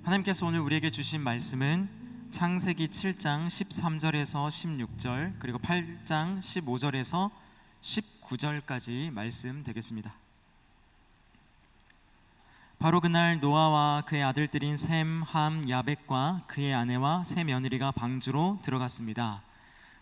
하나님께서 오늘 우리에게 주신 말씀은 창세기 7장 13절에서 16절 그리고 8장 15절에서 19절까지 말씀 되겠습니다. 바로 그날 노아와 그의 아들들인 셈, 함, 야벳과 그의 아내와 세 며느리가 방주로 들어갔습니다.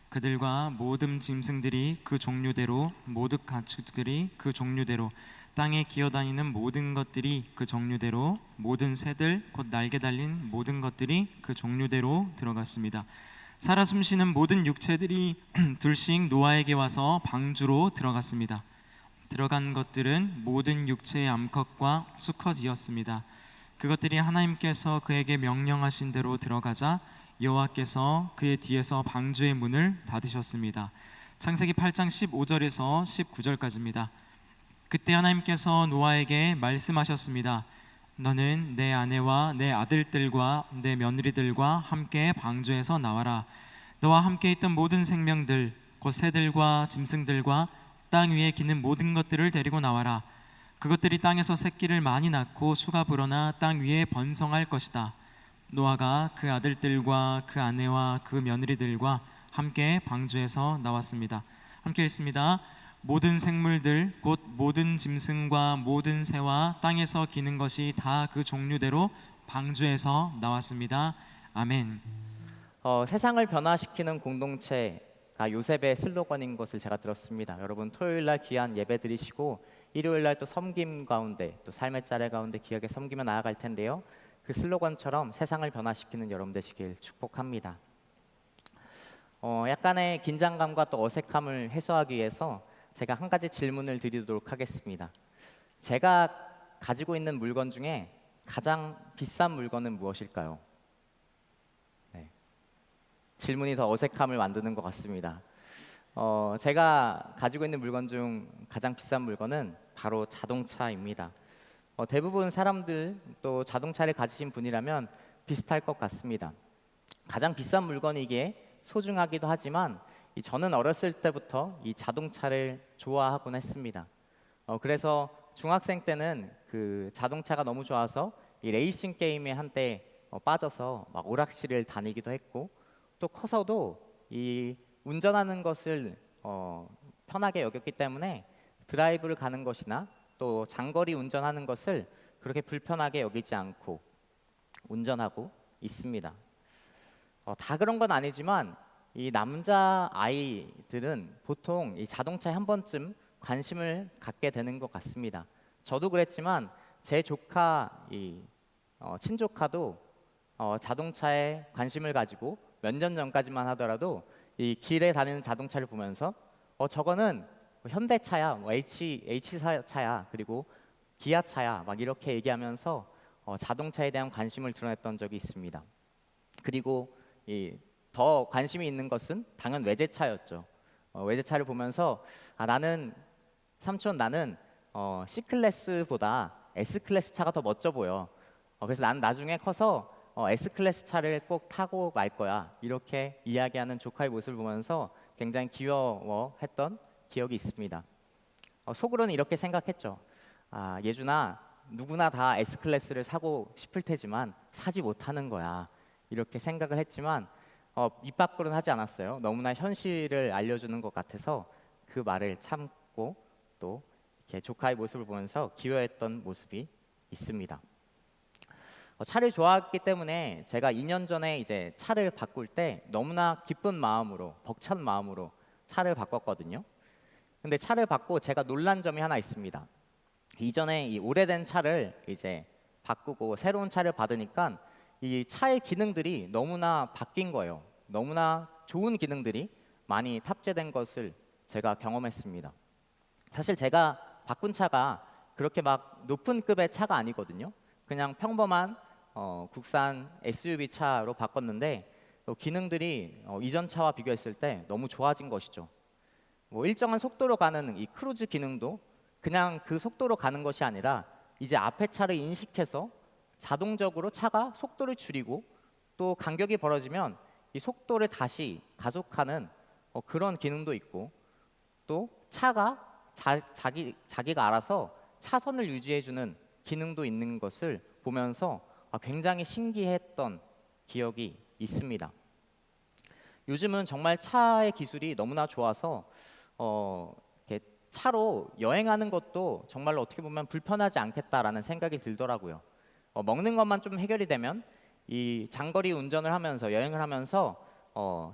그들과 모든 짐승들이 그 종류대로, 모든 가축들이 그 종류대로, 땅에 기어다니는 모든 것들이 그 종류대로, 모든 새들 곧 날개 달린 모든 것들이 그 종류대로 들어갔습니다. 살아 숨쉬는 모든 육체들이 둘씩 노아에게 와서 방주로 들어갔습니다. 들어간 것들은 모든 육체의 암컷과 수컷이었습니다. 그것들이 하나님께서 그에게 명령하신 대로 들어가자 여호와께서 그의 뒤에서 방주의 문을 닫으셨습니다. 창세기 8장 15절에서 19절까지입니다. 그때 하나님께서 노아에게 말씀하셨습니다. 너는 내 아내와 내 아들들과 내 며느리들과 함께 방주에서 나와라. 너와 함께 있던 모든 생명들 곧 새들과 짐승들과 땅 위에 기는 모든 것들을 데리고 나와라. 그것들이 땅에서 새끼를 많이 낳고 수가 불어나 땅 위에 번성할 것이다. 노아가 그 아들들과 그 아내와 그 며느리들과 함께 방주에서 나왔습니다. 함께 읽습니다. 모든 생물들 곧 모든 짐승과 모든 새와 땅에서 기는 것이 다 그 종류대로 방주에서 나왔습니다. 아멘. 세상을 변화시키는 공동체가 요셉의 슬로건인 것을 제가 들었습니다. 여러분 토요일날 귀한 예배 드리시고 일요일날 또 섬김 가운데 또 삶의 자리 가운데 귀하게 섬기며 나아갈 텐데요. 그 슬로건처럼 세상을 변화시키는 여러분 되시길 축복합니다. 약간의 긴장감과 또 어색함을 해소하기 위해서 제가 한 가지 질문을 드리도록 하겠습니다. 제가 가지고 있는 물건 중에 가장 비싼 물건은 무엇일까요? 네. 질문이 더 어색함을 만드는 것 같습니다. 제가 가지고 있는 물건 중 가장 비싼 물건은 바로 자동차입니다. 대부분 사람들 또 자동차를 가지신 분이라면 비슷할 것 같습니다. 가장 비싼 물건이기에 소중하기도 하지만 저는 어렸을 때부터 이 자동차를 좋아하곤 했습니다. 그래서 중학생 때는 그 자동차가 너무 좋아서 이 레이싱 게임에 한때 빠져서 막 오락실을 다니기도 했고, 또 커서도 이 운전하는 것을 편하게 여겼기 때문에 드라이브를 가는 것이나 또 장거리 운전하는 것을 그렇게 불편하게 여기지 않고 운전하고 있습니다. 다 그런 건 아니지만 이 남자 아이들은 보통 이 자동차에 한 번쯤 관심을 갖게 되는 것 같습니다. 저도 그랬지만 제 조카, 친조카도 자동차에 관심을 가지고 몇 년 전까지만 하더라도 이 길에 다니는 자동차를 보면서 저거는 현대차야, H차야, 그리고 기아차야 막 이렇게 얘기하면서 자동차에 대한 관심을 드러냈던 적이 있습니다. 그리고 더 관심이 있는 것은 당연 외제차였죠. 외제차를 보면서 삼촌 나는 C클래스보다 S클래스 차가 더 멋져 보여. 그래서 난 나중에 커서 S클래스 차를 꼭 타고 말 거야. 이렇게 이야기하는 조카의 모습을 보면서 굉장히 귀여워했던 기억이 있습니다. 속으로는 이렇게 생각했죠. 예준아, 누구나 다 S클래스를 사고 싶을 테지만 사지 못하는 거야. 이렇게 생각을 했지만 입 밖으로는 하지 않았어요. 너무나 현실을 알려주는 것 같아서 그 말을 참고 또 이렇게 조카의 모습을 보면서 기여했던 모습이 있습니다. 차를 좋아했기 때문에 제가 2년 전에 이제 차를 바꿀 때 너무나 기쁜 마음으로, 벅찬 마음으로 차를 바꿨거든요. 근데 차를 바꾸고 제가 놀란 점이 하나 있습니다. 이전에 이 오래된 차를 이제 바꾸고 새로운 차를 받으니까 이 차의 기능들이 너무나 바뀐 거예요. 너무나 좋은 기능들이 많이 탑재된 것을 제가 경험했습니다. 사실 제가 바꾼 차가 그렇게 막 높은 급의 차가 아니거든요. 그냥 평범한 국산 SUV 차로 바꿨는데 기능들이 이전 차와 비교했을 때 너무 좋아진 것이죠. 일정한 속도로 가는 이 크루즈 기능도 그냥 그 속도로 가는 것이 아니라 이제 앞에 차를 인식해서 자동적으로 차가 속도를 줄이고 또 간격이 벌어지면 이 속도를 다시 가속하는 그런 기능도 있고, 또 차가 자기가 알아서 차선을 유지해주는 기능도 있는 것을 보면서 굉장히 신기했던 기억이 있습니다. 요즘은 정말 차의 기술이 너무나 좋아서 이렇게 차로 여행하는 것도 정말로 어떻게 보면 불편하지 않겠다라는 생각이 들더라고요. 먹는 것만 좀 해결이 되면 이 장거리 운전을 하면서 여행을 하면서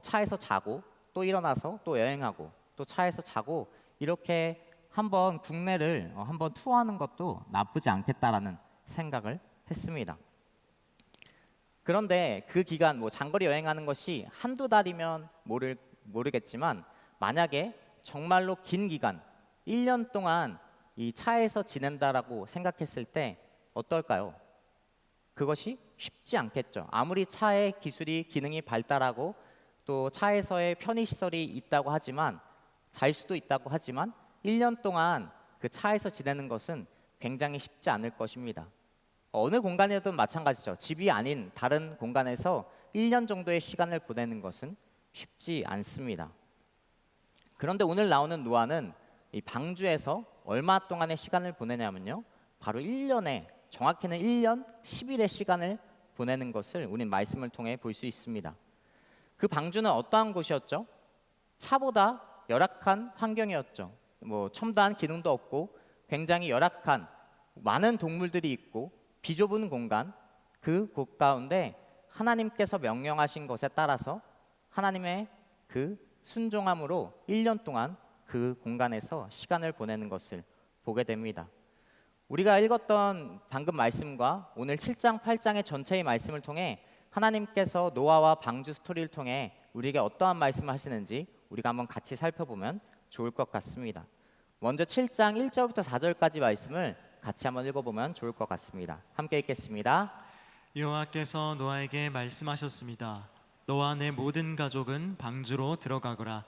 차에서 자고 또 일어나서 또 여행하고 또 차에서 자고 이렇게 한번 국내를 한번 투어하는 것도 나쁘지 않겠다라는 생각을 했습니다. 그런데 그 기간 장거리 여행하는 것이 한두 달이면 모르겠지만 만약에 정말로 긴 기간 1년 동안 이 차에서 지낸다라고 생각했을 때 어떨까요? 그것이 쉽지 않겠죠. 아무리 차의 기술이 기능이 발달하고 또 차에서의 편의시설이 있다고 하지만 잘 수도 있다고 하지만 1년 동안 그 차에서 지내는 것은 굉장히 쉽지 않을 것입니다. 어느 공간에도 마찬가지죠. 집이 아닌 다른 공간에서 1년 정도의 시간을 보내는 것은 쉽지 않습니다. 그런데 오늘 나오는 노아는 이 방주에서 얼마 동안의 시간을 보내냐면요. 바로 1년에 정확히는 1년 10일의 시간을 보내는 것을 우린 말씀을 통해 볼 수 있습니다. 그 방주는 어떠한 곳이었죠? 차보다 열악한 환경이었죠. 첨다한 기능도 없고 굉장히 열악한 많은 동물들이 있고 비좁은 공간, 그 곳 가운데 하나님께서 명령하신 것에 따라서 하나님의 그 순종함으로 1년 동안 그 공간에서 시간을 보내는 것을 보게 됩니다. 우리가 읽었던 방금 말씀과 오늘 7장, 8장의 전체의 말씀을 통해 하나님께서 노아와 방주 스토리를 통해 우리에게 어떠한 말씀을 하시는지 우리가 한번 같이 살펴보면 좋을 것 같습니다. 먼저 7장 1절부터 4절까지 말씀을 같이 한번 읽어보면 좋을 것 같습니다. 함께 읽겠습니다. 여호와께서 노아에게 말씀하셨습니다. 너와 내 모든 가족은 방주로 들어가거라.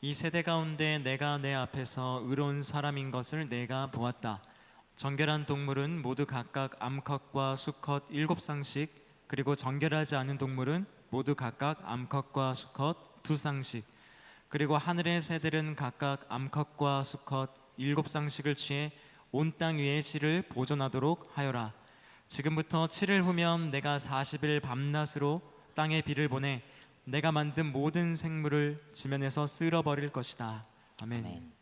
이 세대 가운데 내가 내 앞에서 의로운 사람인 것을 내가 보았다. 정결한 동물은 모두 각각 암컷과 수컷 7쌍씩, 그리고 정결하지 않은 동물은 모두 각각 암컷과 수컷 2쌍씩, 그리고 하늘의 새들은 각각 암컷과 수컷 7쌍씩을 취해 온 땅 위에 씨를 보존하도록 하여라. 지금부터 7일 후면 내가 40일 밤낮으로 땅에 비를 보내 내가 만든 모든 생물을 지면에서 쓸어버릴 것이다. 아멘. 아멘.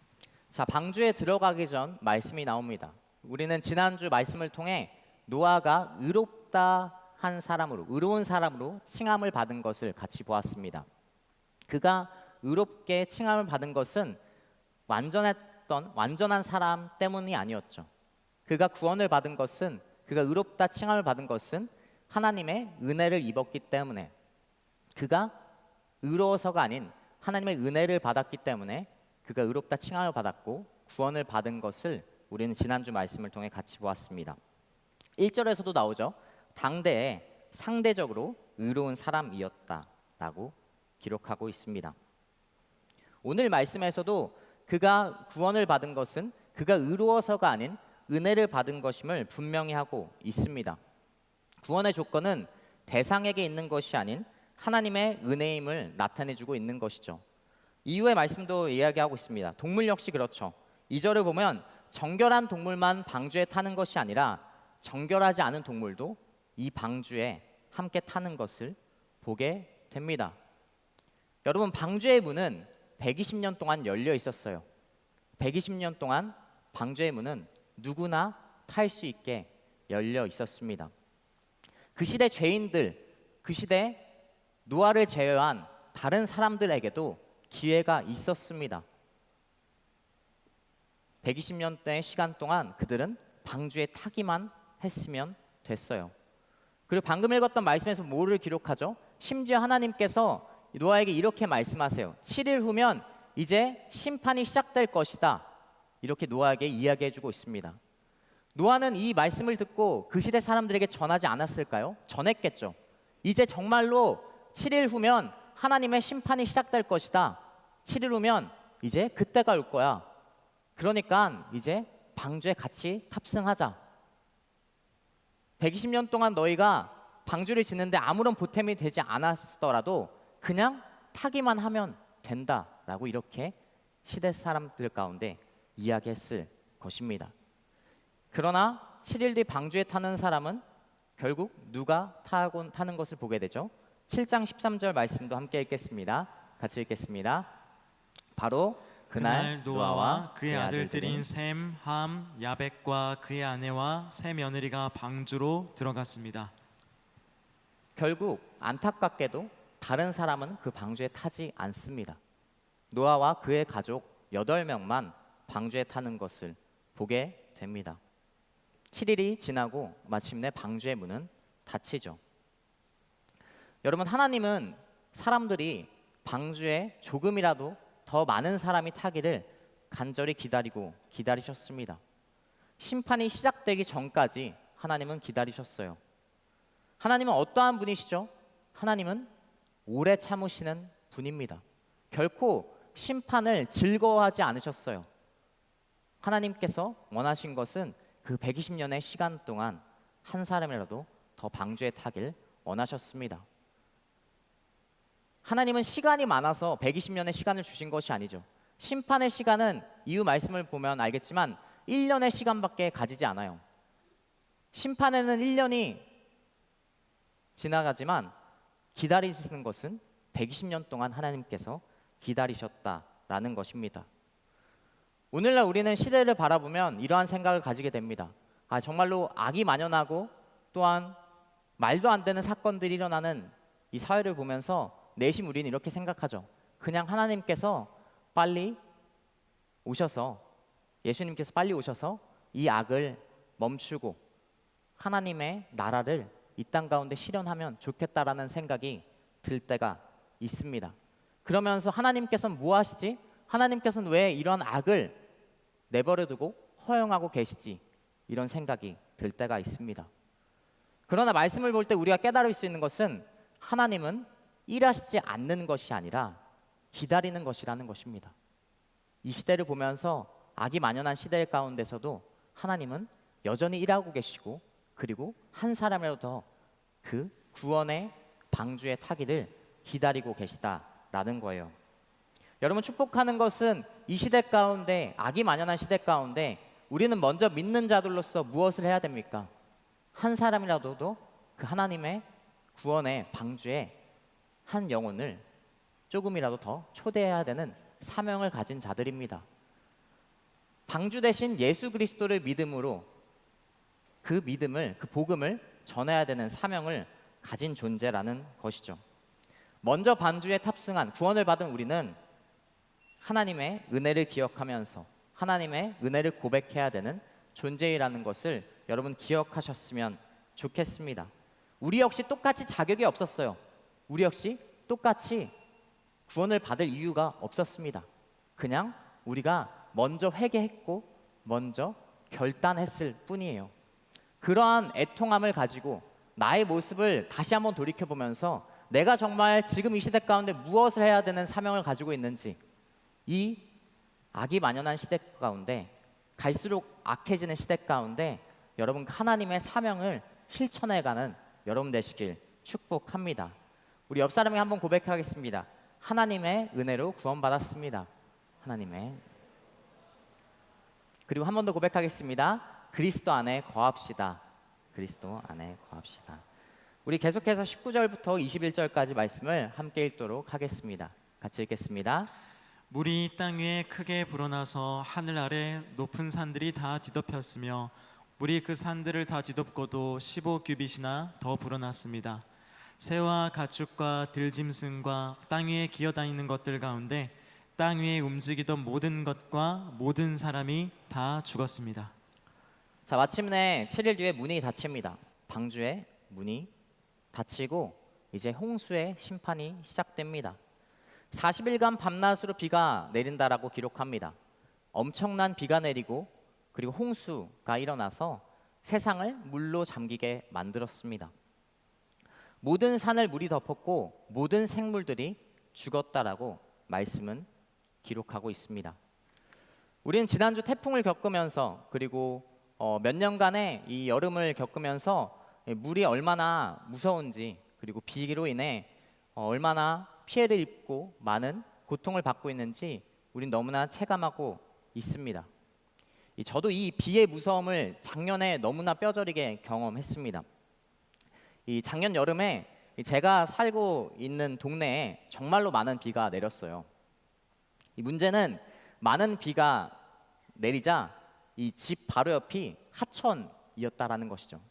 자, 방주에 들어가기 전 말씀이 나옵니다. 우리는 지난주 말씀을 통해 노아가 의롭다 한 사람으로, 의로운 사람으로 칭함을 받은 것을 같이 보았습니다. 그가 의롭게 칭함을 받은 것은 완전한 사람 때문이 아니었죠. 그가 구원을 받은 것은, 그가 의롭다 칭함을 받은 것은 하나님의 은혜를 입었기 때문에, 그가 의로워서가 아닌 하나님의 은혜를 받았기 때문에 그가 의롭다 칭함을 받았고 구원을 받은 것을 우리는 지난주 말씀을 통해 같이 보았습니다. 1절에서도 나오죠. 당대에 상대적으로 의로운 사람이었다라고 기록하고 있습니다. 오늘 말씀에서도 그가 구원을 받은 것은 그가 의로워서가 아닌 은혜를 받은 것임을 분명히 하고 있습니다. 구원의 조건은 대상에게 있는 것이 아닌 하나님의 은혜임을 나타내주고 있는 것이죠. 이후의 말씀도 이야기하고 있습니다. 동물 역시 그렇죠. 2절을 보면 정결한 동물만 방주에 타는 것이 아니라 정결하지 않은 동물도 이 방주에 함께 타는 것을 보게 됩니다. 여러분, 방주의 문은 120년 동안 열려 있었어요. 120년 동안 방주의 문은 누구나 탈 수 있게 열려 있었습니다. 그 시대 죄인들, 그 시대 노아를 제외한 다른 사람들에게도 기회가 있었습니다. 120년대의 시간 동안 그들은 방주에 타기만 했으면 됐어요. 그리고 방금 읽었던 말씀에서 뭐를 기록하죠? 심지어 하나님께서 노아에게 이렇게 말씀하세요. 7일 후면 이제 심판이 시작될 것이다. 이렇게 노아에게 이야기해주고 있습니다. 노아는 이 말씀을 듣고 그 시대 사람들에게 전하지 않았을까요? 전했겠죠. 이제 정말로 7일 후면 하나님의 심판이 시작될 것이다. 7일 후면 이제 그때가 올 거야. 그러니까 이제 방주에 같이 탑승하자. 120년 동안 너희가 방주를 짓는데 아무런 보탬이 되지 않았더라도 그냥 타기만 하면 된다라고 이렇게 시대 사람들 가운데 이야기했을 것입니다. 그러나 7일 뒤 방주에 타는 사람은 결국 누가 타는 것을 보게 되죠? 7장 13절 말씀도 함께 읽겠습니다. 같이 읽겠습니다. 바로 그날 노아와 그의 아들들인 셈, 함, 야벳과 그의 아내와 세 며느리가 방주로 들어갔습니다. 결국 안타깝게도 다른 사람은 그 방주에 타지 않습니다. 노아와 그의 가족 8명만 방주에 타는 것을 보게 됩니다. 7일이 지나고 마침내 방주의 문은 닫히죠. 여러분, 하나님은 사람들이 방주에 조금이라도 더 많은 사람이 타기를 간절히 기다리셨습니다. 심판이 시작되기 전까지 하나님은 기다리셨어요. 하나님은 어떠한 분이시죠? 하나님은 오래 참으시는 분입니다. 결코 심판을 즐거워하지 않으셨어요. 하나님께서 원하신 것은 그 120년의 시간 동안 한 사람이라도 더 방주에 타길 원하셨습니다. 하나님은 시간이 많아서 120년의 시간을 주신 것이 아니죠. 심판의 시간은 이후 말씀을 보면 알겠지만 1년의 시간밖에 가지지 않아요. 심판에는 1년이 지나가지만 기다리시는 것은 120년 동안 하나님께서 기다리셨다라는 것입니다. 오늘날 우리는 시대를 바라보면 이러한 생각을 가지게 됩니다. 정말로 악이 만연하고 또한 말도 안 되는 사건들이 일어나는 이 사회를 보면서 내심 우리는 이렇게 생각하죠. 그냥 하나님께서 빨리 오셔서, 예수님께서 빨리 오셔서 이 악을 멈추고 하나님의 나라를 이 땅 가운데 실현하면 좋겠다라는 생각이 들 때가 있습니다. 그러면서 하나님께서는 뭐 하시지? 하나님께서는 왜 이런 악을 내버려 두고 허용하고 계시지? 이런 생각이 들 때가 있습니다. 그러나 말씀을 볼 때 우리가 깨달을 수 있는 것은 하나님은 일하시지 않는 것이 아니라 기다리는 것이라는 것입니다. 이 시대를 보면서 악이 만연한 시대 가운데서도 하나님은 여전히 일하고 계시고, 그리고 한 사람이라도 더 그 구원의 방주에 타기를 기다리고 계시다라는 거예요. 여러분, 축복하는 것은 이 시대 가운데, 악이 만연한 시대 가운데 우리는 먼저 믿는 자들로서 무엇을 해야 됩니까? 한 사람이라도 그 하나님의 구원의 방주에 한 영혼을 조금이라도 더 초대해야 되는 사명을 가진 자들입니다. 방주 대신 예수 그리스도를 믿음으로 그 믿음을, 그 복음을 전해야 되는 사명을 가진 존재라는 것이죠. 먼저 방주에 탑승한, 구원을 받은 우리는 하나님의 은혜를 기억하면서 하나님의 은혜를 고백해야 되는 존재이라는 것을 여러분 기억하셨으면 좋겠습니다. 우리 역시 똑같이 자격이 없었어요. 우리 역시 똑같이 구원을 받을 이유가 없었습니다. 그냥 우리가 먼저 회개했고 먼저 결단했을 뿐이에요. 그러한 애통함을 가지고 나의 모습을 다시 한번 돌이켜보면서 내가 정말 지금 이 시대 가운데 무엇을 해야 되는 사명을 가지고 있는지, 이 악이 만연한 시대 가운데, 갈수록 악해지는 시대 가운데 여러분 하나님의 사명을 실천해가는 여러분 되시길 축복합니다. 우리 옆 사람에게 한번 고백하겠습니다. 하나님의 은혜로 구원받았습니다. 하나님의. 그리고 한 번 더 고백하겠습니다. 그리스도 안에 거합시다. 그리스도 안에 거합시다. 우리 계속해서 19절부터 21절까지 말씀을 함께 읽도록 하겠습니다. 같이 읽겠습니다. 물이 땅 위에 크게 불어나서 하늘 아래 높은 산들이 다 뒤덮였으며 물이 그 산들을 다 뒤덮고도 15규빗이나 더 불어났습니다. 새와 가축과 들짐승과 땅 위에 기어다니는 것들 가운데 땅 위에 움직이던 모든 것과 모든 사람이 다 죽었습니다. 자, 마침내 7일 뒤에 문이 닫힙니다. 방주의 문이 닫히고 이제 홍수의 심판이 시작됩니다. 40일간 밤낮으로 비가 내린다라고 기록합니다. 엄청난 비가 내리고 그리고 홍수가 일어나서 세상을 물로 잠기게 만들었습니다. 모든 산을 물이 덮었고 모든 생물들이 죽었다라고 말씀은 기록하고 있습니다. 우리는 지난주 태풍을 겪으면서 그리고 몇 년간의 이 여름을 겪으면서 물이 얼마나 무서운지, 그리고 비로 인해 얼마나 피해를 입고 많은 고통을 받고 있는지 우린 너무나 체감하고 있습니다. 저도 이 비의 무서움을 작년에 너무나 뼈저리게 경험했습니다. 이 작년 여름에 제가 살고 있는 동네에 정말로 많은 비가 내렸어요. 이 문제는 많은 비가 내리자 이 집 바로 옆이 하천이었다라는 것이죠.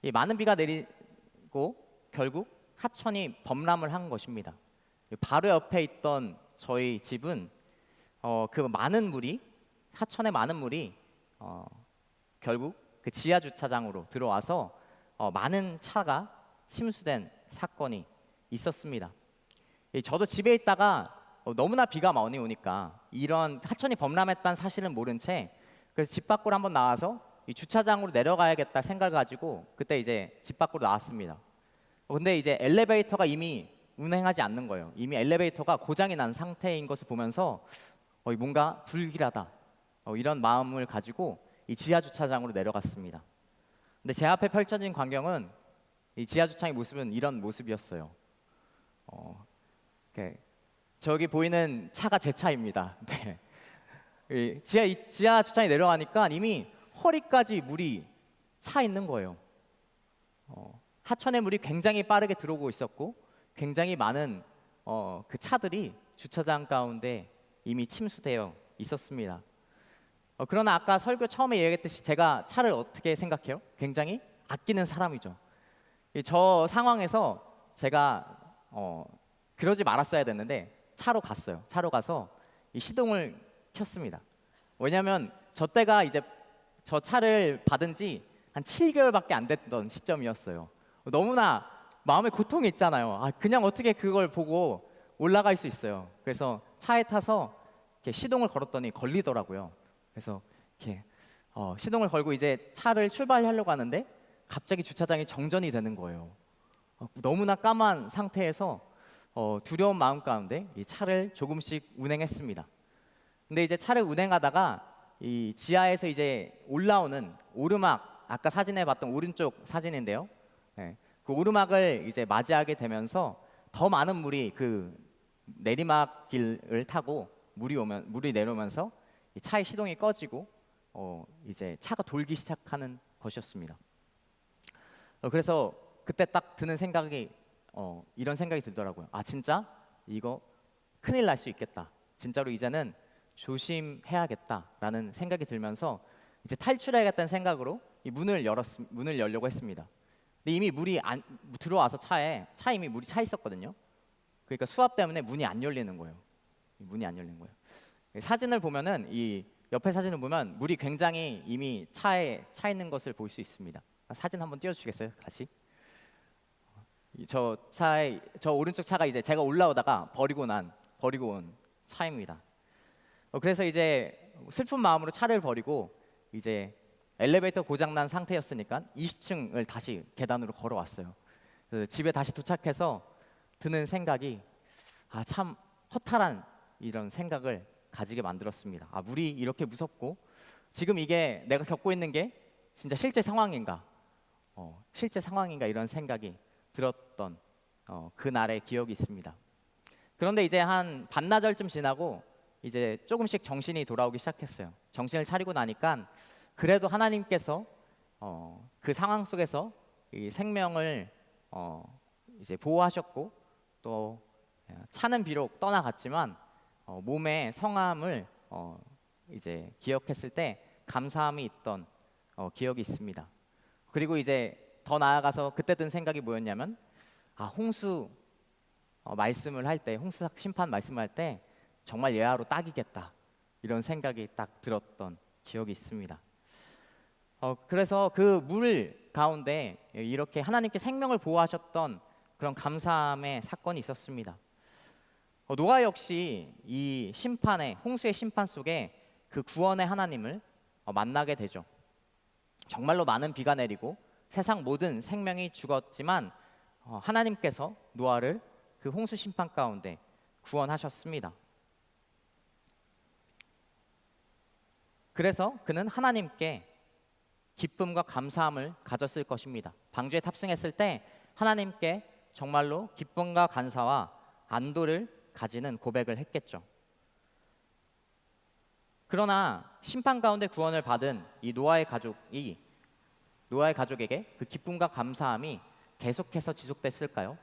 이 많은 비가 내리고 결국 하천이 범람을 한 것입니다. 바로 옆에 있던 저희 집은 그 많은 물이 하천의 많은 물이 결국 그 지하 주차장으로 들어와서 많은 차가 침수된 사건이 있었습니다. 저도 집에 있다가 너무나 비가 많이 오니까 이런 하천이 범람했다는 사실은 모른 채 그래서 집 밖으로 한번 나와서 이 주차장으로 내려가야겠다 생각을 가지고 그때 이제 집 밖으로 나왔습니다. 근데 이제 엘리베이터가 이미 운행하지 않는 거예요. 이미 엘리베이터가 고장이 난 상태인 것을 보면서 뭔가 불길하다 이런 마음을 가지고 이 지하 주차장으로 내려갔습니다. 근데 제 앞에 펼쳐진 광경은 이 지하 주차장의 모습은 이런 모습이었어요. 저기 보이는 차가 제 차입니다. 네. 이 지하 주차장에 내려가니까 이미 허리까지 물이 차 있는 거예요. 하천의 물이 굉장히 빠르게 들어오고 있었고 굉장히 많은 그 차들이 주차장 가운데 이미 침수되어 있었습니다. 그러나 아까 설교 처음에 얘기했듯이 제가 차를 어떻게 생각해요? 굉장히 아끼는 사람이죠. 저 상황에서 제가 그러지 말았어야 됐는데 차로 갔어요. 차로 가서 이 시동을 켰습니다. 왜냐하면 저 때가 이제 저 차를 받은 지 한 7개월밖에 안 됐던 시점이었어요. 너무나 마음에 고통이 있잖아요. 그냥 어떻게 그걸 보고 올라갈 수 있어요. 그래서 차에 타서 이렇게 시동을 걸었더니 걸리더라고요. 그래서 이렇게 시동을 걸고 이제 차를 출발하려고 하는데 갑자기 주차장이 정전이 되는 거예요. 너무나 까만 상태에서 두려운 마음 가운데 이 차를 조금씩 운행했습니다. 근데 이제 차를 운행하다가 이 지하에서 이제 올라오는 오르막, 아까 사진에 봤던 오른쪽 사진인데요. 네, 그 오르막을 이제 맞이하게 되면서 더 많은 물이 그 내리막길을 타고 물이 내려오면서 이 차의 시동이 꺼지고 이제 차가 돌기 시작하는 것이었습니다. 그래서 그때 딱 드는 생각이 이런 생각이 들더라고요. 진짜 이거 큰일 날 수 있겠다. 진짜로 이제는 조심해야겠다라는 생각이 들면서 이제 탈출해야겠다는 생각으로 이 문을 열려고 했습니다. 근데 이미 물이 들어와서 차에 이미 물이 차 있었거든요. 그러니까 수압 때문에 문이 안 열리는 거예요. 문이 안 열리는 거예요. 사진을 보면은 이 옆에 사진을 보면 물이 굉장히 이미 차에 차 있는 것을 볼 수 있습니다. 사진 한번 띄워주시겠어요? 다시. 저 오른쪽 차가 이제 제가 올라오다가 버리고 온 차입니다. 그래서 이제 슬픈 마음으로 차를 버리고 이제 엘리베이터 고장난 상태였으니까 20층을 다시 계단으로 걸어왔어요. 집에 다시 도착해서 드는 생각이 참 허탈한 이런 생각을 가지게 만들었습니다. 물이 이렇게 무섭고 지금 이게 내가 겪고 있는 게 진짜 실제 상황인가 이런 생각이 들었던 그날의 기억이 있습니다. 그런데 이제 한 반나절쯤 지나고 이제 조금씩 정신이 돌아오기 시작했어요. 정신을 차리고 나니까 그래도 하나님께서 그 상황 속에서 이 생명을 이제 보호하셨고 또 차는 비록 떠나갔지만 몸의 성함을 이제 기억했을 때 감사함이 있던 기억이 있습니다. 그리고 이제 더 나아가서 그때 든 생각이 뭐였냐면 홍수 말씀을 할 때, 홍수 심판 말씀을 할 때 정말 예하로 딱이겠다 이런 생각이 딱 들었던 기억이 있습니다. 그래서 그 물 가운데 이렇게 하나님께 생명을 보호하셨던 그런 감사함의 사건이 있었습니다. 노아 역시 이 심판의 홍수의 심판 속에 그 구원의 하나님을 만나게 되죠. 정말로 많은 비가 내리고 세상 모든 생명이 죽었지만 하나님께서 노아를 그 홍수 심판 가운데 구원하셨습니다. 그래서 그는 하나님께 기쁨과 감사함을 가졌을 것입니다. 방주에 탑승했을 때 하나님께 정말로 기쁨과 감사와 안도를 가지는 고백을 했겠죠. 그러나 심판 가운데 구원을 받은 이 노아의 가족에게 그 기쁨과 감사함이 계속해서 지속됐을까요?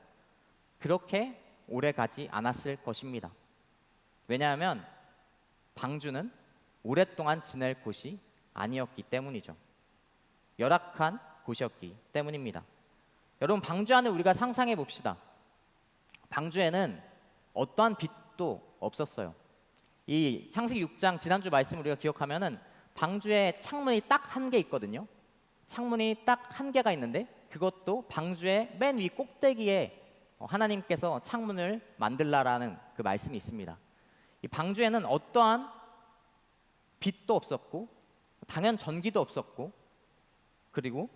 그렇게 오래 가지 않았을 것입니다. 왜냐하면 방주는 오랫동안 지낼 곳이 아니었기 때문이죠. 열악한 곳이었기 때문입니다. 여러분, 방주 안을 우리가 상상해 봅시다. 방주에는 어떠한 빛도 없었어요. 이 창세기 6장 지난주 말씀 우리가 기억하면은 방주에 창문이 딱 한 개 있거든요. 창문이 딱 한 개가 있는데 그것도 방주의 맨 위 꼭대기에 하나님께서 창문을 만들라라는 그 말씀이 있습니다. 이 방주에는 어떠한 빛도 없었고 당연 전기도 없었고 그리고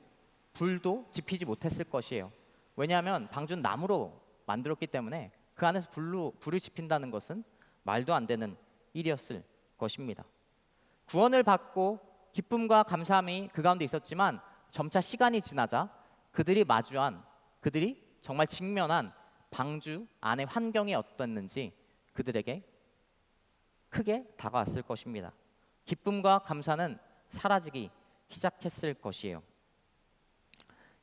불도 지피지 못했을 것이에요. 왜냐하면 방주는 나무로 만들었기 때문에 그 안에서 불을 지핀다는 것은 말도 안 되는 일이었을 것입니다. 구원을 받고 기쁨과 감사함이 그 가운데 있었지만 점차 시간이 지나자 그들이 정말 직면한 방주 안의 환경이 어땠는지 그들에게 크게 다가왔을 것입니다. 기쁨과 감사는 사라지기 시작했을 것이에요.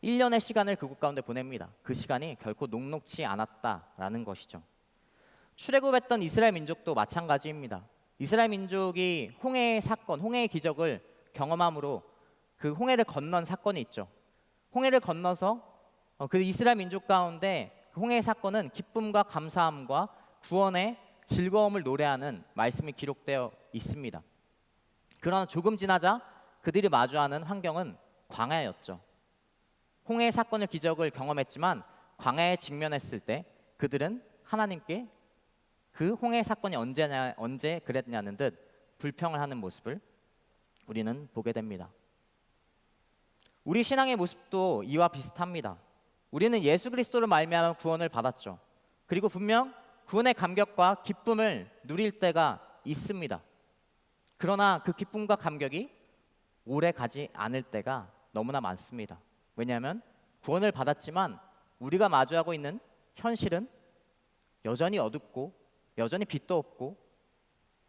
1년의 시간을 그곳 가운데 보냅니다. 그 시간이 결코 녹록지 않았다라는 것이죠. 출애굽했던 이스라엘 민족도 마찬가지입니다. 이스라엘 민족이 홍해의 사건, 홍해의 기적을 경험함으로 그 홍해를 건넌 사건이 있죠. 홍해를 건너서 그 이스라엘 민족 가운데 그 홍해의 사건은 기쁨과 감사함과 구원의 즐거움을 노래하는 말씀이 기록되어 있습니다. 그러나 조금 지나자 그들이 마주하는 환경은 광야였죠. 홍해의 사건의 기적을 경험했지만 광야에 직면했을 때 그들은 하나님께 그 홍해의 사건이 언제 그랬냐는 듯 불평을 하는 모습을 우리는 보게 됩니다. 우리 신앙의 모습도 이와 비슷합니다. 우리는 예수 그리스도로 말미암아 구원을 받았죠. 그리고 분명 구원의 감격과 기쁨을 누릴 때가 있습니다. 그러나 그 기쁨과 감격이 오래 가지 않을 때가 너무나 많습니다. 왜냐하면 구원을 받았지만 우리가 마주하고 있는 현실은 여전히 어둡고 여전히 빛도 없고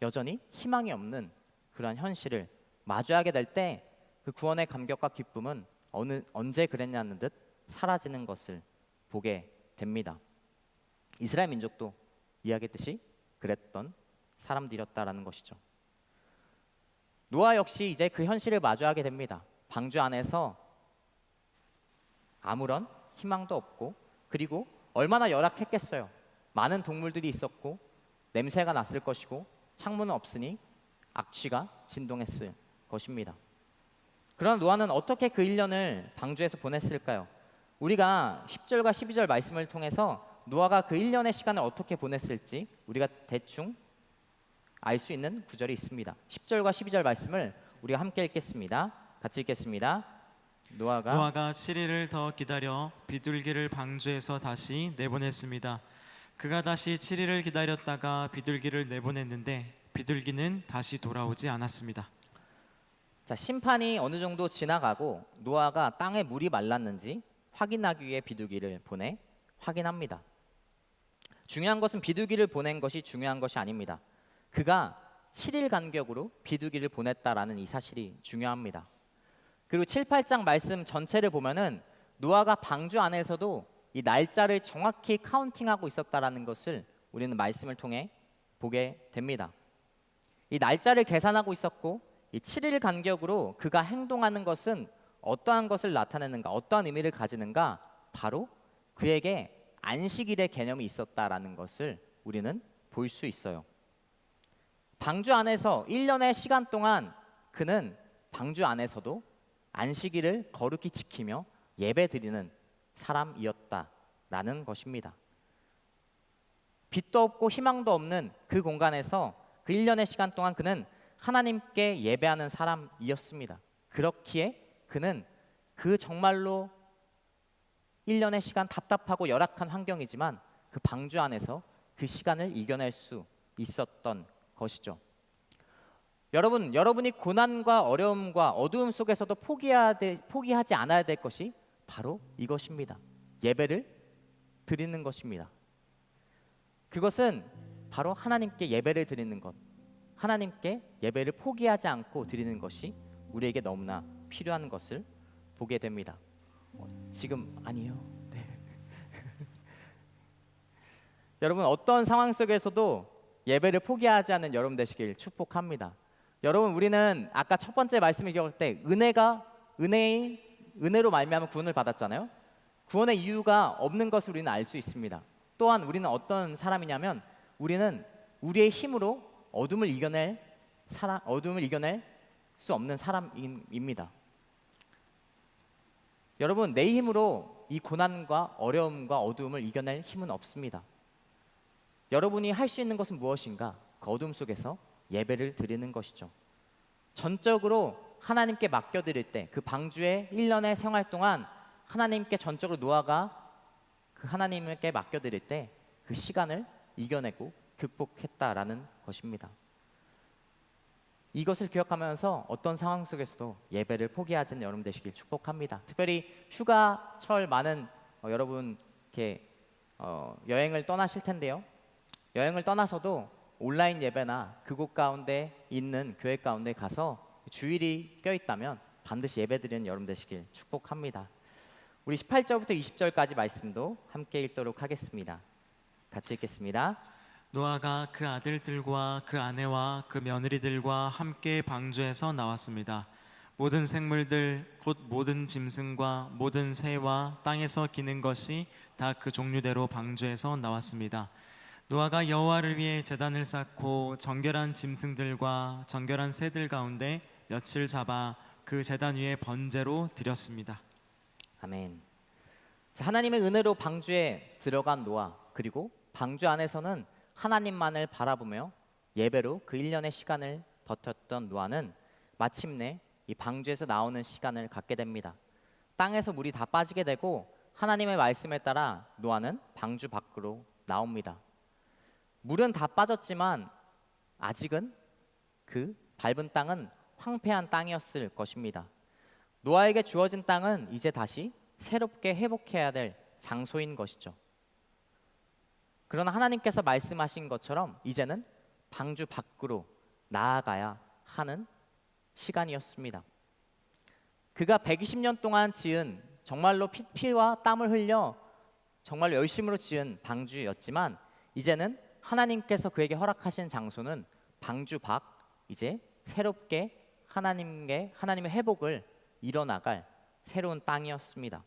여전히 희망이 없는 그런 현실을 마주하게 될 때 그 구원의 감격과 기쁨은 언제 그랬냐는 듯 사라지는 것을 보게 됩니다. 이스라엘 민족도 이야기했듯이 그랬던 사람들이었다라는 것이죠. 노아 역시 이제 그 현실을 마주하게 됩니다. 방주 안에서 아무런 희망도 없고 그리고 얼마나 열악했겠어요. 많은 동물들이 있었고 냄새가 났을 것이고 창문은 없으니 악취가 진동했을 것입니다. 그러나 노아는 어떻게 그 1년을 방주에서 보냈을까요? 우리가 10절과 12절 말씀을 통해서 노아가 그 1년의 시간을 어떻게 보냈을지 우리가 대충 알 수 있는 구절이 있습니다. 10절과 12절 말씀을 우리가 함께 읽겠습니다. 같이 읽겠습니다. 노아가 7일을 더 기다려 비둘기를 방주에서 다시 내보냈습니다. 그가 다시 7일을 기다렸다가 비둘기를 내보냈는데 비둘기는 다시 돌아오지 않았습니다. 자, 심판이 어느 정도 지나가고 노아가 땅에 물이 말랐는지 확인하기 위해 비둘기를 보내 확인합니다. 중요한 것은 비둘기를 보낸 것이 중요한 것이 아닙니다. 그가 7일 간격으로 비둘기를 보냈다라는 이 사실이 중요합니다. 그리고 7, 8장 말씀 전체를 보면은 노아가 방주 안에서도 이 날짜를 정확히 카운팅하고 있었다라는 것을 우리는 말씀을 통해 보게 됩니다. 이 날짜를 계산하고 있었고 이 7일 간격으로 그가 행동하는 것은 어떠한 것을 나타내는가, 어떠한 의미를 가지는가, 바로 그에게 안식일의 개념이 있었다라는 것을 우리는 볼 수 있어요. 방주 안에서 1년의 시간 동안 그는 방주 안에서도 안식일을 거룩히 지키며 예배드리는 사람이었다라는 것입니다. 빛도 없고 희망도 없는 그 공간에서 그 1년의 시간 동안 그는 하나님께 예배하는 사람이었습니다. 그렇기에 그는 그 정말로 1년의 시간 답답하고 열악한 환경이지만 그 방주 안에서 그 시간을 이겨낼 수 있었던 것이죠. 여러분이 고난과 어려움과 어두움 속에서도 포기하지 않아야 될 것이 바로 이것입니다. 예배를 드리는 것입니다. 그것은 바로 하나님께 예배를 드리는 것, 하나님께 예배를 포기하지 않고 드리는 것이 우리에게 너무나 필요한 것을 보게 됩니다. 지금 아니요. 네. 여러분 어떤 상황 속에서도 예배를 포기하지 않는 여러분 되시길 축복합니다. 여러분 우리는 아까 첫 번째 말씀을 기억할 때 은혜로 말미암아 구원을 받았잖아요. 구원의 이유가 없는 것을 우리는 알 수 있습니다. 또한 우리는 어떤 사람이냐면 우리는 우리의 힘으로 어둠을 이겨낼 수 없는 사람입니다. 여러분 내 힘으로 이 고난과 어려움과 어두움을 이겨낼 힘은 없습니다. 여러분이 할 수 있는 것은 무엇인가? 그 어둠 속에서 예배를 드리는 것이죠. 전적으로 하나님께 맡겨드릴 때 그 방주의 1년의 생활 동안 하나님께 전적으로 노아가 그 하나님께 맡겨드릴 때 그 시간을 이겨내고 극복했다라는 것입니다. 이것을 기억하면서 어떤 상황 속에서도 예배를 포기하지 않는 여러분 되시길 축복합니다. 특별히 휴가철 많은 여러분 이렇게 여행을 떠나실 텐데요. 여행을 떠나서도 온라인 예배나 그곳 가운데 있는 교회 가운데 가서 주일이 껴있다면 반드시 예배드리는 여러분 되시길 축복합니다. 우리 18절부터 20절까지 말씀도 함께 읽도록 하겠습니다. 같이 읽겠습니다. 노아가 그 아들들과 그 아내와 그 며느리들과 함께 방주에서 나왔습니다. 모든 생물들 곧 모든 짐승과 모든 새와 땅에서 기는 것이 다 그 종류대로 방주에서 나왔습니다. 노아가 여호와를 위해 제단을 쌓고 정결한 짐승들과 정결한 새들 가운데 엿을 잡아 그 제단 위에 번제로 드렸습니다. 아멘. 자, 하나님의 은혜로 방주에 들어간 노아, 그리고 방주 안에서는 하나님만을 바라보며 예배로 그 1년의 시간을 버텼던 노아는 마침내 이 방주에서 나오는 시간을 갖게 됩니다. 땅에서 물이 다 빠지게 되고 하나님의 말씀에 따라 노아는 방주 밖으로 나옵니다. 물은 다 빠졌지만 아직은 그 밟은 땅은 황폐한 땅이었을 것입니다. 노아에게 주어진 땅은 이제 다시 새롭게 회복해야 될 장소인 것이죠. 그러나 하나님께서 말씀하신 것처럼 이제는 방주 밖으로 나아가야 하는 시간이었습니다. 그가 120년 동안 지은 정말로 피와 땀을 흘려 정말로 열심으로 지은 방주였지만 이제는 하나님께서 그에게 허락하신 장소는 방주 밖, 이제 새롭게 하나님의 회복을 이뤄나갈 새로운 땅이었습니다.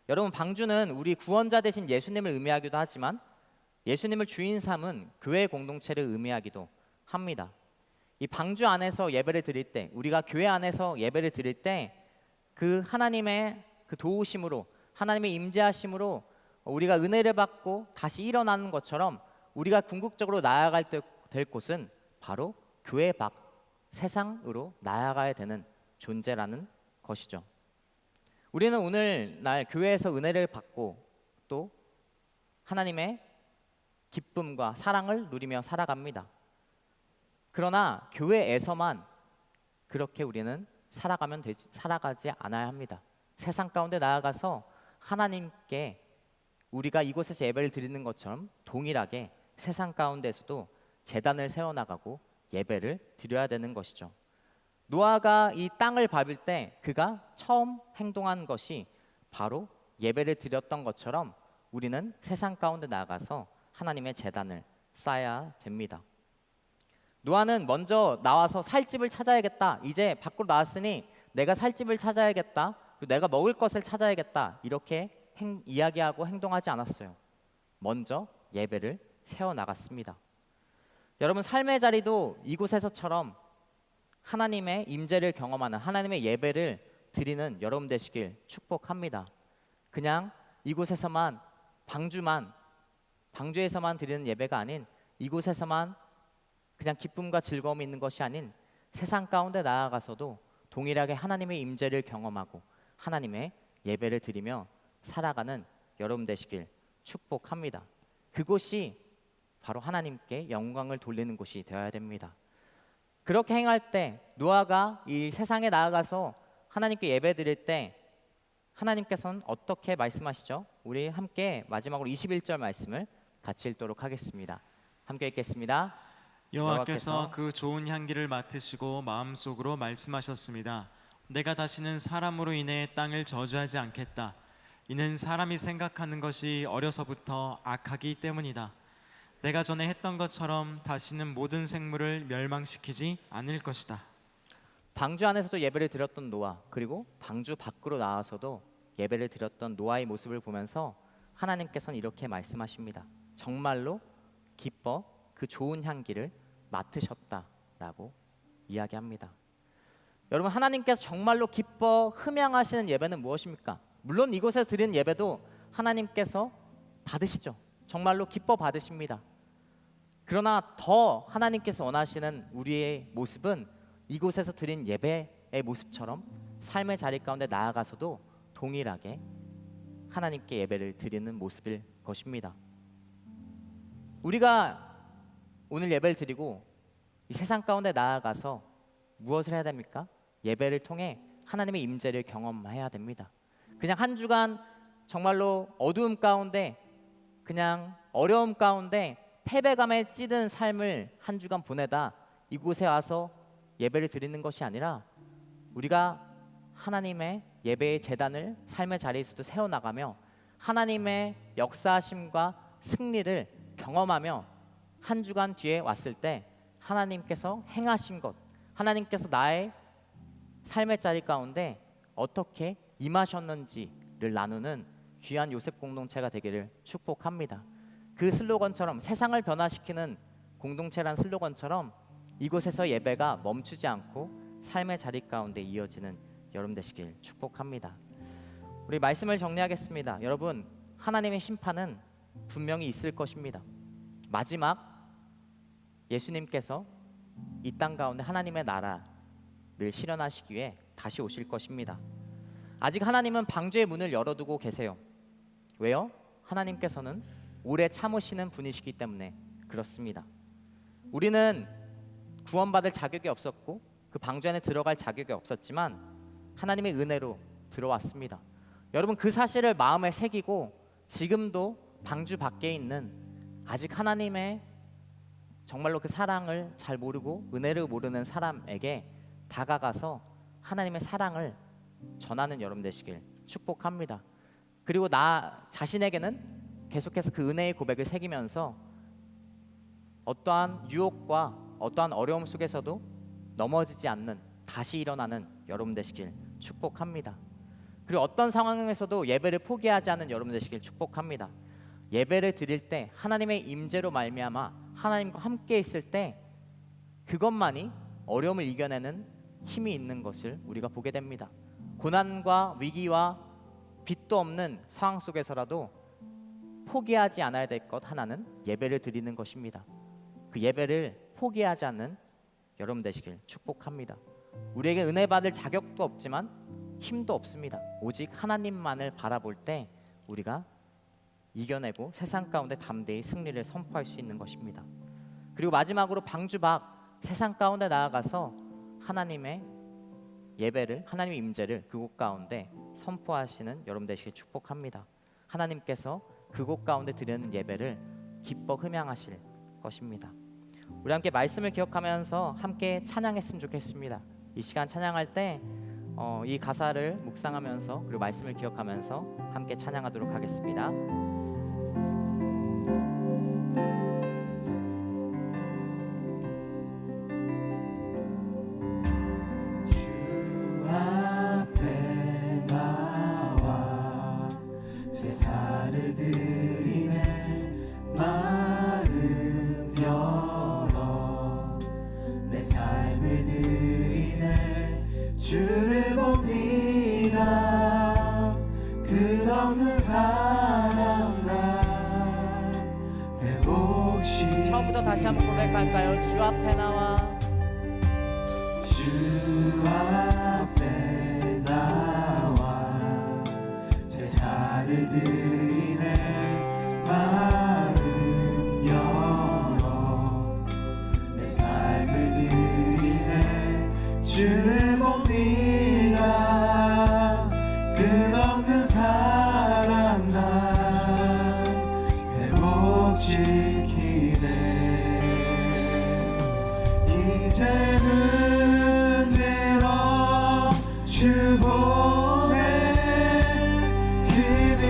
여러분 방주는 우리 구원자 되신 예수님을 의미하기도 하지만 예수님을 주인 삼은 교회 공동체를 의미하기도 합니다. 이 방주 안에서 예배를 드릴 때, 우리가 교회 안에서 예배를 드릴 때 그 하나님의 그 도우심으로, 하나님의 임재하심으로 우리가 은혜를 받고 다시 일어나는 것처럼 우리가 궁극적으로 나아갈 될 곳은 바로 교회 밖, 세상으로 나아가야 되는 존재라는 것이죠. 우리는 오늘날 교회에서 은혜를 받고 또 하나님의 기쁨과 사랑을 누리며 살아갑니다. 그러나 교회에서만 그렇게 우리는 살아가지 않아야 합니다. 세상 가운데 나아가서 하나님께 우리가 이곳에서 예배를 드리는 것처럼 동일하게 세상 가운데서도 제단을 세워나가고 예배를 드려야 되는 것이죠. 노아가 이 땅을 밟을 때 그가 처음 행동한 것이 바로 예배를 드렸던 것처럼 우리는 세상 가운데 나아가서 하나님의 제단을 쌓아야 됩니다. 노아는 먼저 나와서 살 집을 찾아야겠다. 이제 밖으로 나왔으니 내가 살 집을 찾아야겠다. 그리고 내가 먹을 것을 찾아야겠다. 이렇게 이야기하고 행동하지 않았어요. 먼저 예배를 세워나갔습니다. 여러분 삶의 자리도 이곳에서처럼 하나님의 임재를 경험하는, 하나님의 예배를 드리는 여러분 되시길 축복합니다. 그냥 이곳에서만 방주에서만 드리는 예배가 아닌, 이곳에서만 그냥 기쁨과 즐거움이 있는 것이 아닌 세상 가운데 나아가서도 동일하게 하나님의 임재를 경험하고 하나님의 예배를 드리며 살아가는 여러분 되시길 축복합니다. 그곳이 바로 하나님께 영광을 돌리는 곳이 되어야 됩니다. 그렇게 행할 때 노아가 이 세상에 나아가서 하나님께 예배 드릴 때 하나님께서는 어떻게 말씀하시죠? 우리 함께 마지막으로 21절 말씀을 같이 읽도록 하겠습니다. 함께 읽겠습니다. 여호와께서 그 좋은 향기를 맡으시고 마음속으로 말씀하셨습니다. 내가 다시는 사람으로 인해 땅을 저주하지 않겠다. 이는 사람이 생각하는 것이 어려서부터 악하기 때문이다. 내가 전에 했던 것처럼 다시는 모든 생물을 멸망시키지 않을 것이다. 방주 안에서도 예배를 드렸던 노아, 그리고 방주 밖으로 나와서도 예배를 드렸던 노아의 모습을 보면서 하나님께서는 이렇게 말씀하십니다. 정말로 기뻐 그 좋은 향기를 맡으셨다라고 이야기합니다. 여러분, 하나님께서 정말로 기뻐 흠양하시는 예배는 무엇입니까? 물론 이곳에서 드리는 예배도 하나님께서 받으시죠. 정말로 기뻐 받으십니다. 그러나 더 하나님께서 원하시는 우리의 모습은 이곳에서 드린 예배의 모습처럼 삶의 자리 가운데 나아가서도 동일하게 하나님께 예배를 드리는 모습일 것입니다. 우리가 오늘 예배를 드리고 이 세상 가운데 나아가서 무엇을 해야 됩니까? 예배를 통해 하나님의 임재를 경험해야 됩니다. 그냥 한 주간 정말로 어두움 가운데, 그냥 어려움 가운데 패배감에 찌든 삶을 한 주간 보내다 이곳에 와서 예배를 드리는 것이 아니라 우리가 하나님의 예배의 제단을 삶의 자리에서도 세워나가며 하나님의 역사하심과 승리를 경험하며 한 주간 뒤에 왔을 때 하나님께서 행하신 것, 하나님께서 나의 삶의 자리 가운데 어떻게 임하셨는지를 나누는 귀한 요셉 공동체가 되기를 축복합니다. 그 슬로건처럼, 세상을 변화시키는 공동체란 슬로건처럼 이곳에서 예배가 멈추지 않고 삶의 자리 가운데 이어지는 여러분 되시길 축복합니다. 우리 말씀을 정리하겠습니다. 여러분, 하나님의 심판은 분명히 있을 것입니다. 마지막 예수님께서 이 땅 가운데 하나님의 나라를 실현하시기 위해 다시 오실 것입니다. 아직 하나님은 방주의 문을 열어두고 계세요. 왜요? 하나님께서는 오래 참으시는 분이시기 때문에 그렇습니다. 우리는 구원받을 자격이 없었고 그 방주 안에 들어갈 자격이 없었지만 하나님의 은혜로 들어왔습니다. 여러분, 그 사실을 마음에 새기고 지금도 방주 밖에 있는 아직 하나님의 정말로 그 사랑을 잘 모르고 은혜를 모르는 사람에게 다가가서 하나님의 사랑을 전하는 여러분 되시길 축복합니다. 그리고 나 자신에게는 계속해서 그 은혜의 고백을 새기면서 어떠한 유혹과 어떠한 어려움 속에서도 넘어지지 않는, 다시 일어나는 여러분 되시길 축복합니다. 그리고 어떤 상황에서도 예배를 포기하지 않는 여러분 되시길 축복합니다. 예배를 드릴 때 하나님의 임재로 말미암아 하나님과 함께 있을 때 그것만이 어려움을 이겨내는 힘이 있는 것을 우리가 보게 됩니다. 고난과 위기와 빛도 없는 상황 속에서라도 포기하지 않아야 될 것 하나는 예배를 드리는 것입니다. 그 예배를 포기하지 않는 여러분 되시길 축복합니다. 우리에게 은혜 받을 자격도 없지만 힘도 없습니다. 오직 하나님만을 바라볼 때 우리가 이겨내고 세상 가운데 담대히 승리를 선포할 수 있는 것입니다. 그리고 마지막으로 방주 밖 세상 가운데 나아가서 하나님의 예배를, 하나님의 임재를 그곳 가운데 선포하시는 여러분 되시길 축복합니다. 하나님께서 그곳 가운데 드리는 예배를 기뻐 흠양하실 것입니다. 우리 함께 말씀을 기억하면서 함께 찬양했으면 좋겠습니다. 이 시간 찬양할 때 이 가사를 묵상하면서 그리고 말씀을 기억하면서 함께 찬양하도록 하겠습니다. 주를 봅니다. 끝없는 사랑 날 회복시. 처음부터 다시 한번 고백할까요? 주 앞에 나와, 주 앞에 나와 제사를 드리네. 마음 열어 내 삶을 드리네. 주를 봅니다. 끝없는 사랑 날 회복시키네. 이제는 들어 주 보내. 그대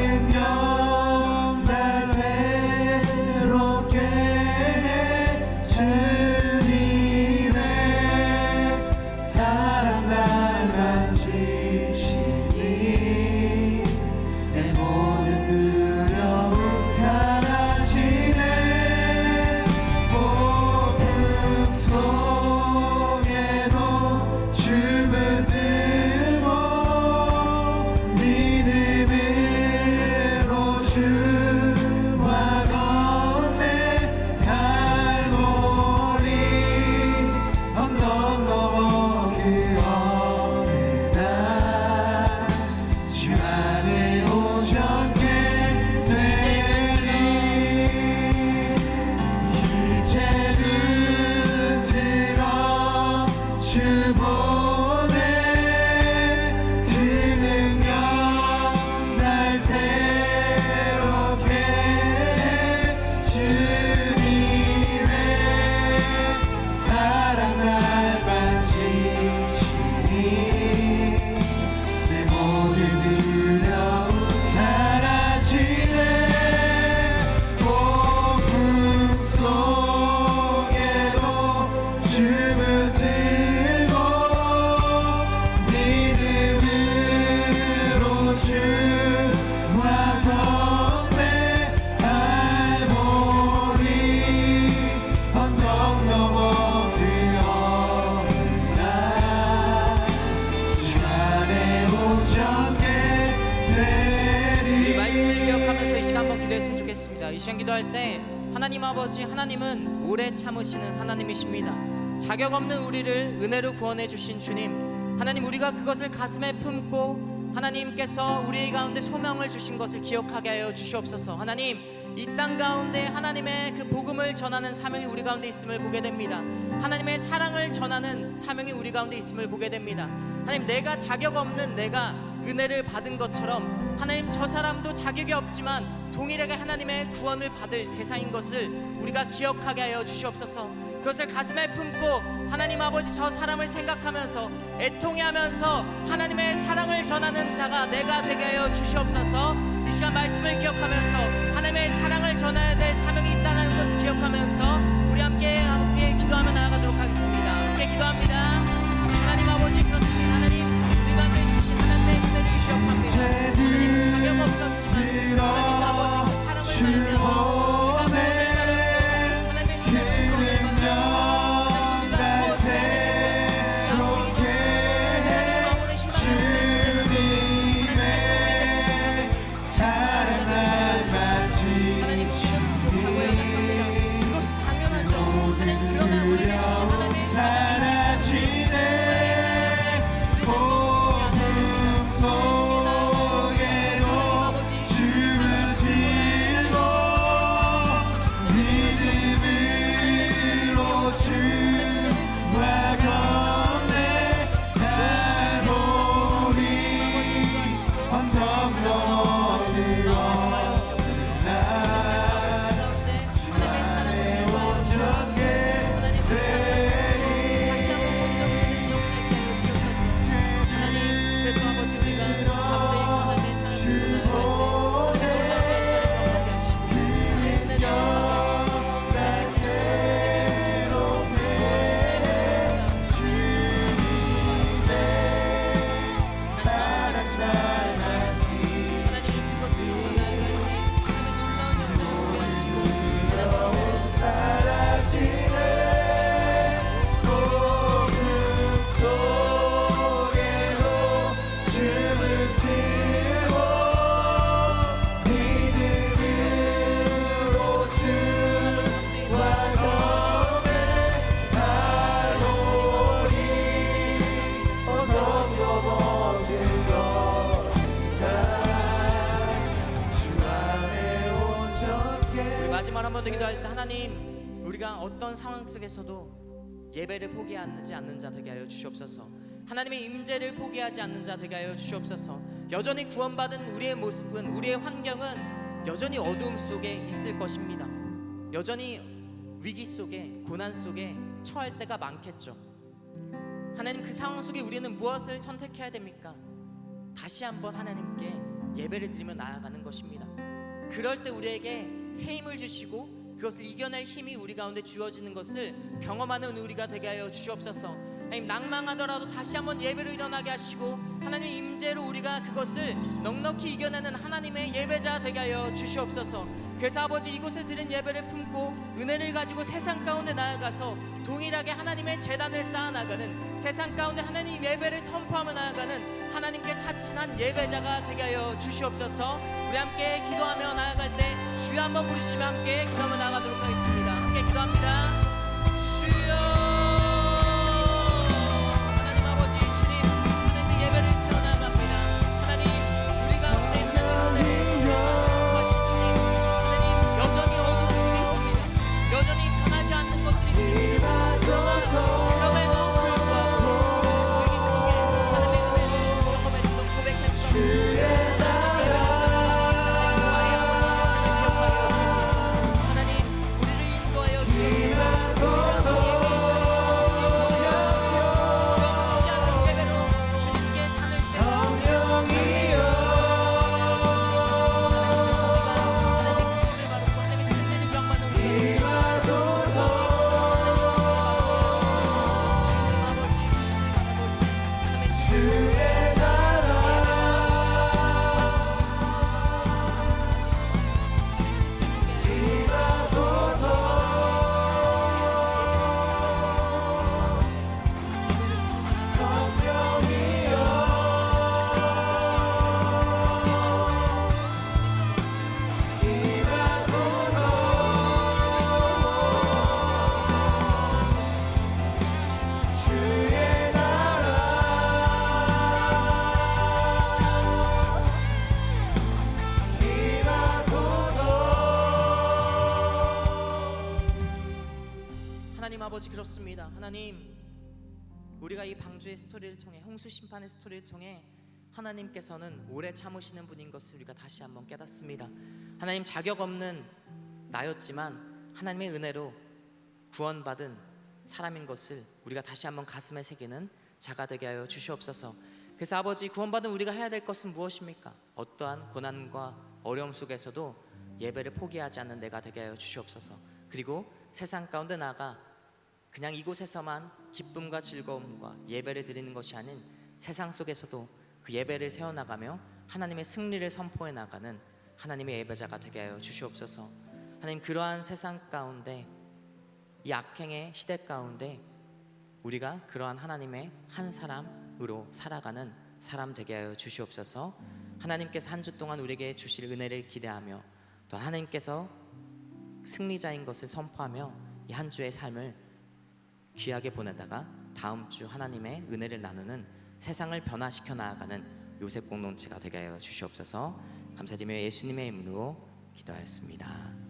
기도했으면 좋겠습니다. 이 시간 기도할 때 하나님 아버지, 하나님은 오래 참으시는 하나님이십니다. 자격 없는 우리를 은혜로 구원해 주신 주님, 하나님, 우리가 그것을 가슴에 품고 하나님께서 우리 가운데 소명을 주신 것을 기억하게 하여 주시옵소서. 하나님, 이 땅 가운데 하나님의 그 복음을 전하는 사명이 우리 가운데 있음을 보게 됩니다. 하나님의 사랑을 전하는 사명이 우리 가운데 있음을 보게 됩니다. 하나님, 내가 자격 없는 내가 은혜를 받은 것처럼 하나님, 저 사람도 자격이 없지만 동일하게 하나님의 구원을 받을 대상인 것을 우리가 기억하게 하여 주시옵소서. 그것을 가슴에 품고 하나님 아버지, 저 사람을 생각하면서 애통해하면서 하나님의 사랑을 전하는 자가 내가 되게 하여 주시옵소서. 이 시간 말씀을 기억하면서 하나님의 사랑을 전해야 될 사명이 있다는 것을 기억하면서 우리 함께 기도하며 나아가도록 하겠습니다. 함께 기도합니다. 하나님 아버지, 그렇습니다. 하나님, 우리 가운데 주신 하나님의 은혜를 기억합니다. 하나님, 자격 없었지만 하나님 아버지 그 사랑을 말미암아 우리가 구원을 받았고 하나님의 은혜로 구원을 받았고 하나님, 우리가 구원을 하나님 아버지 희망을 보내주셨으니 하나님께서 우리가 주셔서 하나님, 우리는 부족하고 연약합니다. 이것이 당연하죠. 하나님, 그러나 우리에게 주신 하나님의 사랑이 있기 때문에 우리는 멈추지 않아야 됩니다. 주님께 나아가야 됩니다. 하나님 아버지, 사랑을 들고 믿음으로 주와 건네 날 보리 언덕 넘어 한번 더 기도할 때 하나님, 우리가 어떤 상황 속에서도 예배를 포기하지 않는 자 되게 하여 주시옵소서. 하나님의 임재를 포기하지 않는 자 되게 하여 주시옵소서. 여전히 구원받은 우리의 모습은, 우리의 환경은 여전히 어두움 속에 있을 것입니다. 여전히 위기 속에, 고난 속에 처할 때가 많겠죠. 하나님, 그 상황 속에 우리는 무엇을 선택해야 됩니까? 다시 한번 하나님께 예배를 드리며 나아가는 것입니다. 그럴 때 우리에게 새 힘을 주시고 그것을 이겨낼 힘이 우리 가운데 주어지는 것을 경험하는 우리가 되게 하여 주시옵소서. 하나님, 낭망하더라도 다시 한번 예배로 일어나게 하시고 하나님의 임재로 우리가 그것을 넉넉히 이겨내는 하나님의 예배자 되게 하여 주시옵소서. 그래서 아버지, 이곳에 드린 예배를 품고 은혜를 가지고 세상 가운데 나아가서 동일하게 하나님의 제단을 쌓아나가는, 세상 가운데 하나님 예배를 선포하며 나아가는 하나님께 찾으신 한 예배자가 되게 하여 주시옵소서. 우리 함께 기도하며 나아갈 때 주여 한번 부르시며 함께 기도하며 나아가도록 하겠습니다. 함께 기도합니다. 주여. 하나님 아버지, 주님, 하나님의 예배를 세워 나아갑니다. 하나님, 우리 가운데 하나님의 은혜를 선포하신 주님, 하나님, 여전히 어두움 속에 있습니다. 여전히 변하지 않는 것들이 있습니다. 그럼에도 불구하고 위기 속에 하나님의 은혜를 경험했던 고백했던 주의 아버지 그렇습니다. 하나님, 우리가 이 방주의 스토리를 통해, 홍수 심판의 스토리를 통해 하나님께서는 오래 참으시는 분인 것을 우리가 다시 한번 깨닫습니다. 하나님, 자격 없는 나였지만 하나님의 은혜로 구원받은 사람인 것을 우리가 다시 한번 가슴에 새기는 자가 되게 하여 주시옵소서. 그래서 아버지, 구원받은 우리가 해야 될 것은 무엇입니까? 어떠한 고난과 어려움 속에서도 예배를 포기하지 않는 내가 되게 하여 주시옵소서. 그리고 세상 가운데 나가 그냥 이곳에서만 기쁨과 즐거움과 예배를 드리는 것이 아닌 세상 속에서도 그 예배를 세워나가며 하나님의 승리를 선포해 나가는 하나님의 예배자가 되게 하여 주시옵소서. 하나님, 그러한 세상 가운데, 이 악행의 시대 가운데 우리가 그러한 하나님의 한 사람으로 살아가는 사람 되게 하여 주시옵소서. 하나님께서 한 주 동안 우리에게 주실 은혜를 기대하며 또 하나님께서 승리자인 것을 선포하며 이 한 주의 삶을 귀하게 보내다가 다음 주 하나님의 은혜를 나누는, 세상을 변화시켜 나아가는 요셉 공동체가 되게 하여 주시옵소서. 감사드리며 예수님의 이름으로 기도하였습니다.